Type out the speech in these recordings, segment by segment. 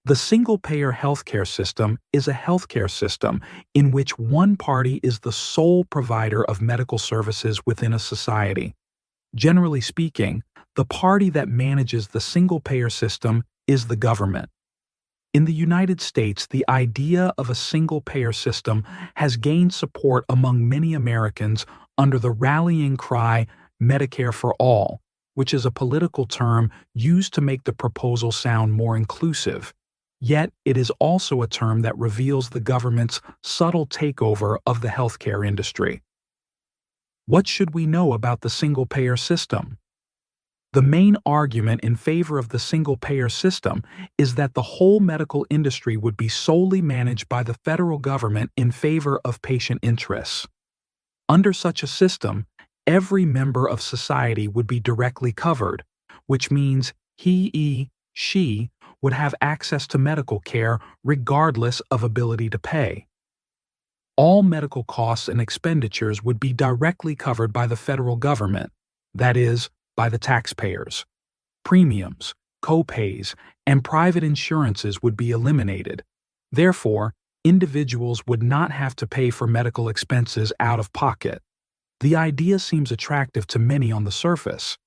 The single-payer healthcare system is a healthcare system in which one party is the sole provider of medical services within a society. Generally speaking, the party that manages the single-payer system is the government. In the United States, the idea of a single-payer system has gained support among many Americans under the rallying cry Medicare-For-All, which is a political term used to make the proposal sound more inclusive. Yet, it is also a term that reveals the government's subtle takeover of the healthcare industry. What should we know about the single-payer system? The main argument in favor of the single-payer system is that the whole medical industry would be solely managed by the federal government in favor of patient interests. Under such a system, every member of society would be directly covered, which means she would have access to medical care regardless of ability to pay. All medical costs and expenditures would be directly covered by the federal government, that is, by the taxpayers. Premiums, co-pays, and private insurances would be eliminated. Therefore, individuals would not have to pay for medical expenses out of pocket. The idea seems attractive to many on the surface.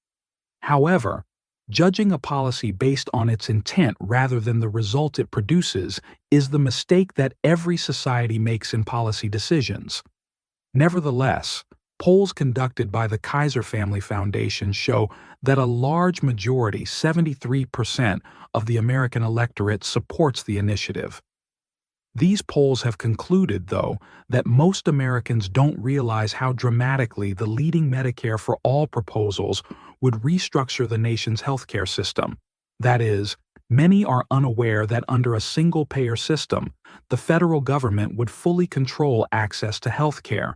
However, judging a policy based on its intent rather than the result it produces is the mistake that every society makes in policy decisions. Nevertheless, polls conducted by the Kaiser Family Foundation show that a large majority, 73%, of the American electorate supports the initiative. These polls have concluded, though, that most Americans don't realize how dramatically the leading Medicare-for-all proposals would restructure the nation's healthcare system. That is, many are unaware that under a single-payer system, the federal government would fully control access to healthcare.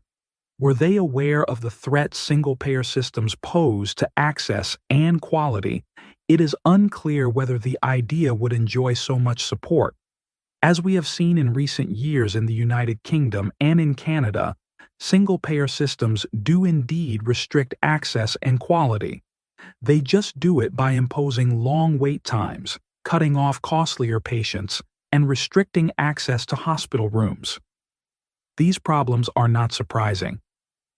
Were they aware of the threat single-payer systems pose to access and quality, it is unclear whether the idea would enjoy so much support. As we have seen in recent years in the United Kingdom and in Canada, single-payer systems do indeed restrict access and quality. They just do it by imposing long wait times, cutting off costlier patients, and restricting access to hospital rooms. These problems are not surprising.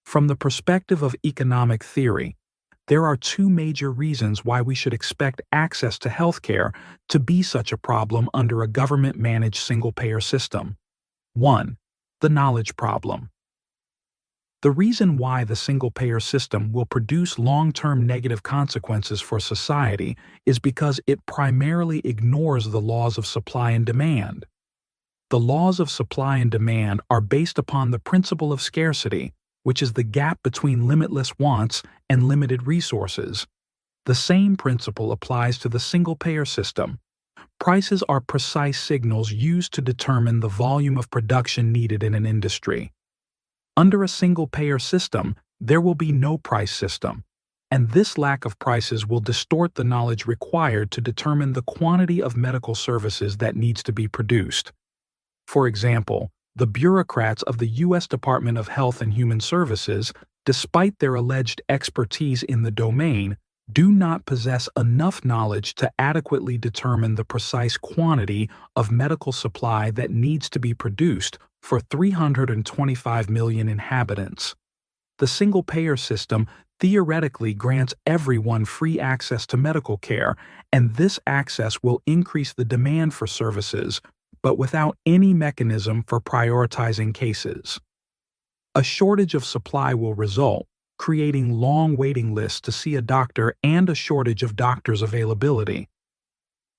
From the perspective of economic theory, there are two major reasons why we should expect access to healthcare to be such a problem under a government-managed single-payer system. 1. The knowledge problem. The reason why the single-payer system will produce long-term negative consequences for society is because it primarily ignores the laws of supply and demand. The laws of supply and demand are based upon the principle of scarcity, which is the gap between limitless wants and limited resources. The same principle applies to the single-payer system. Prices are precise signals used to determine the volume of production needed in an industry. Under a single-payer system, there will be no price system, and this lack of prices will distort the knowledge required to determine the quantity of medical services that needs to be produced. For example, the bureaucrats of the U.S. Department of Health and Human Services, despite their alleged expertise in the domain, do not possess enough knowledge to adequately determine the precise quantity of medical supply that needs to be produced for 325 million inhabitants. The single-payer system theoretically grants everyone free access to medical care, and this access will increase the demand for services, but without any mechanism for prioritizing cases. A shortage of supply will result, creating long waiting lists to see a doctor and a shortage of doctors' availability.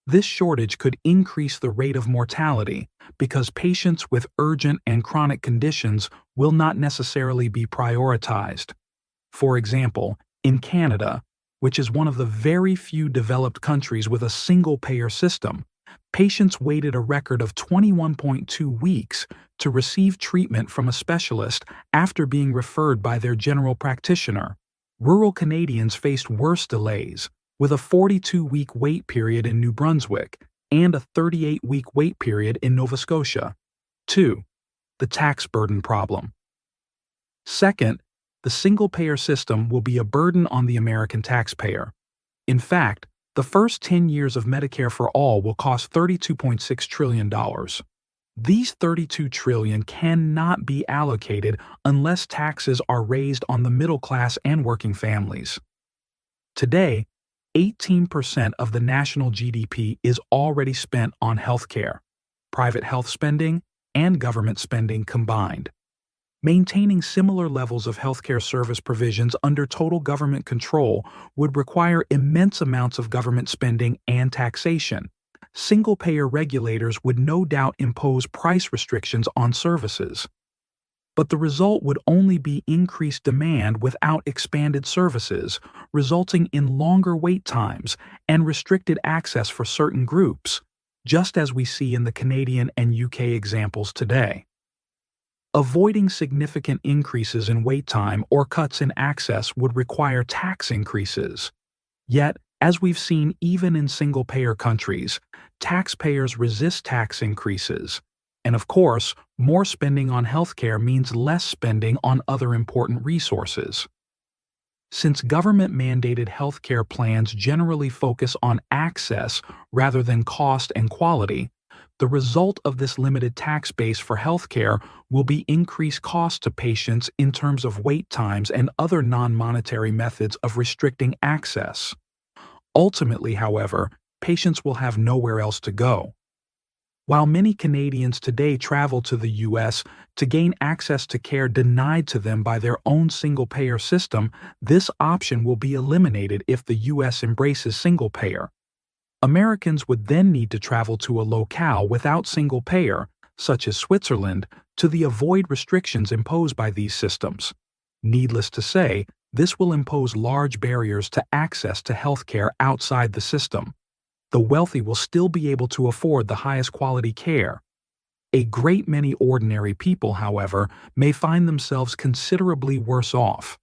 This shortage could increase the rate of mortality because patients with urgent and chronic conditions will not necessarily be prioritized. For example, in Canada, which is one of the very few developed countries with a single-payer system, patients waited a record of 21.2 weeks to receive treatment from a specialist after being referred by their general practitioner. Rural Canadians faced worse delays, with a 42-week wait period in New Brunswick and a 38-week wait period in Nova Scotia. 2. The tax burden problem. Second, the single-payer system will be a burden on the American taxpayer. In fact, The first 10 years of Medicare for All will cost $32.6 trillion. These $32 trillion cannot be allocated unless taxes are raised on the middle class and working families. Today, 18% of the national GDP is already spent on healthcare, private health spending, and government spending combined. Maintaining similar levels of healthcare service provisions under total government control would require immense amounts of government spending and taxation. Single-payer regulators would no doubt impose price restrictions on services. But the result would only be increased demand without expanded services, resulting in longer wait times and restricted access for certain groups, just as we see in the Canadian and UK examples today. Avoiding significant increases in wait time or cuts in access would require tax increases. Yet, as we've seen even in single-payer countries, taxpayers resist tax increases. And of course, more spending on healthcare means less spending on other important resources. Since government-mandated healthcare plans generally focus on access rather than cost and quality, the result of this limited tax base for healthcare will be increased costs to patients in terms of wait times and other non-monetary methods of restricting access. Ultimately, however, patients will have nowhere else to go. While many Canadians today travel to the U.S. to gain access to care denied to them by their own single-payer system, this option will be eliminated if the U.S. embraces single-payer. Americans would then need to travel to a locale without single-payer, such as Switzerland, to avoid restrictions imposed by these systems. Needless to say, this will impose large barriers to access to healthcare outside the system. The wealthy will still be able to afford the highest quality care. A great many ordinary people, however, may find themselves considerably worse off.